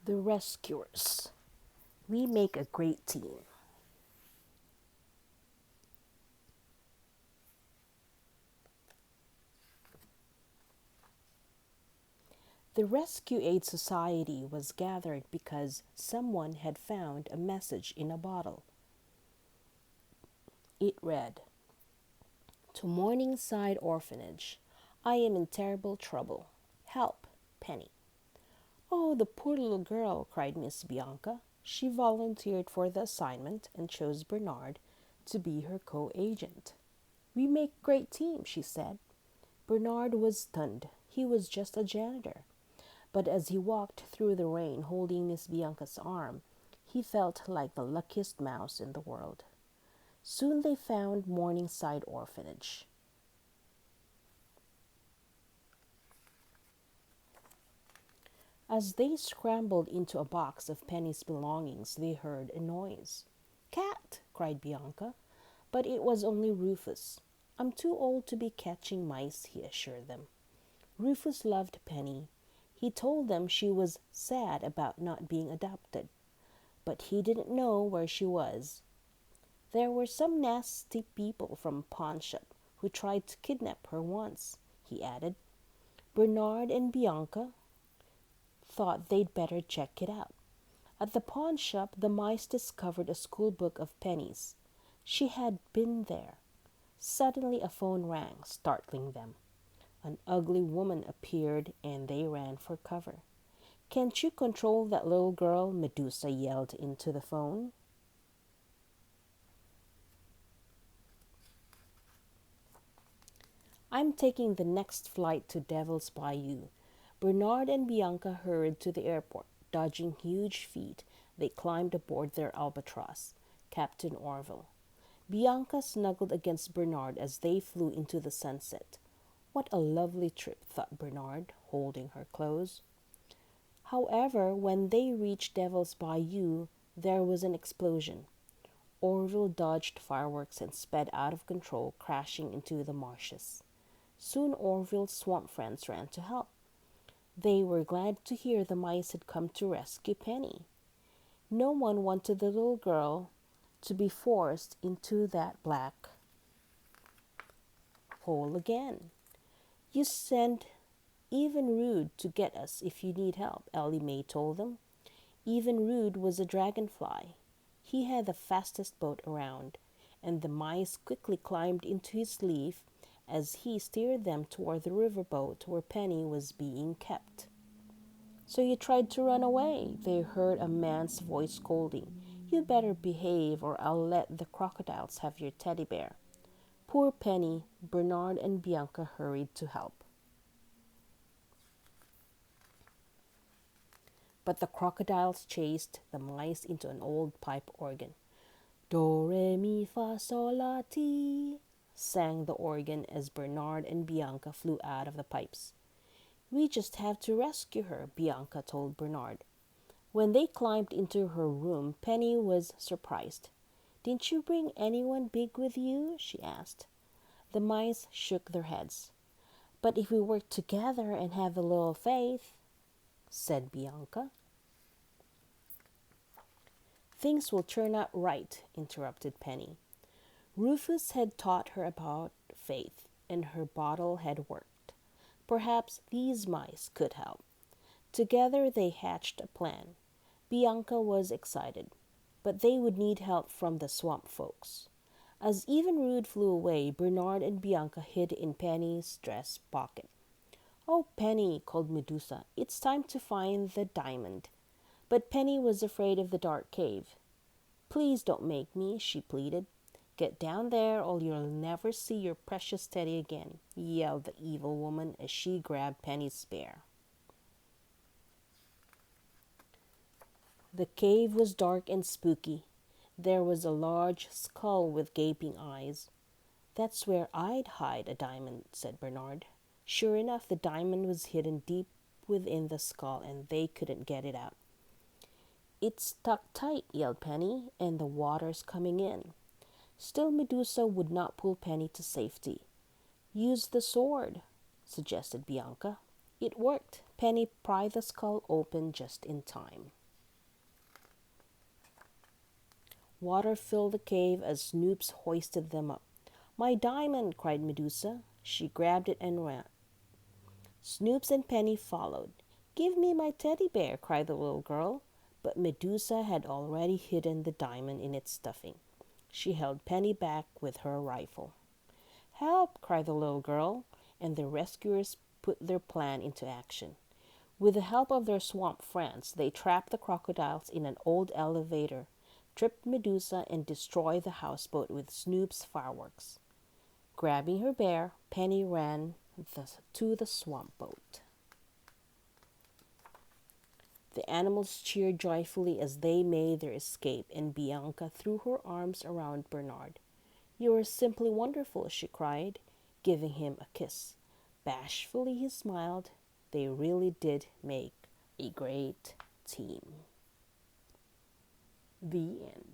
The Rescuers. We make a great team. The Rescue Aid Society was gathered because someone had found a message in a bottle. It read, "To Morningside Orphanage. I am in terrible trouble. Help, Penny." "Oh, the poor little girl," cried Miss Bianca. She volunteered for the assignment and chose Bernard to be her co-agent. "We make a great team," she said. Bernard was stunned. He was just a janitor. But as he walked through the rain holding Miss Bianca's arm, he felt like the luckiest mouse in the world. Soon they found Morningside Orphanage. As they scrambled into a box of Penny's belongings, they heard a noise. "Cat!" cried Bianca, but it was only Rufus. "I'm too old to be catching mice," he assured them. Rufus loved Penny. He told them she was sad about not being adopted, but he didn't know where she was. "There were some nasty people from a pawn shop who tried to kidnap her once," he added. Bernard and Bianca thought they'd better check it out. At the pawn shop, the mice discovered a school book of Penny's. She had been there. Suddenly, a phone rang, startling them. An ugly woman appeared and they ran for cover. "Can't you control that little girl?" Medusa yelled into the phone. "I'm taking the next flight to Devil's Bayou." Bernard and Bianca hurried to the airport. Dodging huge feet, they climbed aboard their albatross, Captain Orville. Bianca snuggled against Bernard as they flew into the sunset. "What a lovely trip," thought Bernard, holding her close. However, when they reached Devil's Bayou, there was an explosion. Orville dodged fireworks and sped out of control, crashing into the marshes. Soon Orville's swamp friends ran to help. They were glad to hear the mice had come to rescue Penny. No one wanted the little girl to be forced into that black hole again. "You send Even Rude to get us if you need help," Ellie Mae told them. Even Rude was a dragonfly. He had the fastest boat around, and the mice quickly climbed into his sleeve as he steered them toward the riverboat where Penny was being kept. "So you tried to run away," they heard a man's voice scolding. "You better behave or I'll let the crocodiles have your teddy bear." Poor Penny. Bernard and Bianca hurried to help. But the crocodiles chased the mice into an old pipe organ. "Do, re, mi, fa, sol, la, ti," sang the organ as Bernard and Bianca flew out of the pipes. "We just have to rescue her," Bianca told Bernard. When they climbed into her room, Penny was surprised. "Didn't you bring anyone big with you?" she asked. The mice shook their heads. "But if we work together and have a little faith," said Bianca. "Things will turn out right," interrupted Penny. Rufus had taught her about faith, and her bottle had worked. Perhaps these mice could help. Together they hatched a plan. Bianca was excited, but they would need help from the swamp folks. As Even Rude flew away, Bernard and Bianca hid in Penny's dress pocket. "Oh, Penny," called Medusa, "it's time to find the diamond." But Penny was afraid of the dark cave. "Please don't make me," she pleaded. "Get down there or you'll never see your precious teddy again," yelled the evil woman as she grabbed Penny's bear. The cave was dark and spooky. There was a large skull with gaping eyes. "That's where I'd hide a diamond," said Bernard. Sure enough, the diamond was hidden deep within the skull and they couldn't get it out. "It's stuck tight," yelled Penny, "and the water's coming in." Still Medusa would not pull Penny to safety. "Use the sword," suggested Bianca. It worked. Penny pried the skull open just in time. Water filled the cave as Snoops hoisted them up. "My diamond!" cried Medusa. She grabbed it and ran. Snoops and Penny followed. "Give me my teddy bear!" cried the little girl. But Medusa had already hidden the diamond in its stuffing. She held Penny back with her rifle. "Help!" cried the little girl, and the rescuers put their plan into action. With the help of their swamp friends, they trapped the crocodiles in an old elevator, tripped Medusa, and destroyed the houseboat with Snoop's fireworks. Grabbing her bear, Penny ran to the swamp boat. The animals cheered joyfully as they made their escape, and Bianca threw her arms around Bernard. "You are simply wonderful," she cried, giving him a kiss. Bashfully he smiled. They really did make a great team. The end.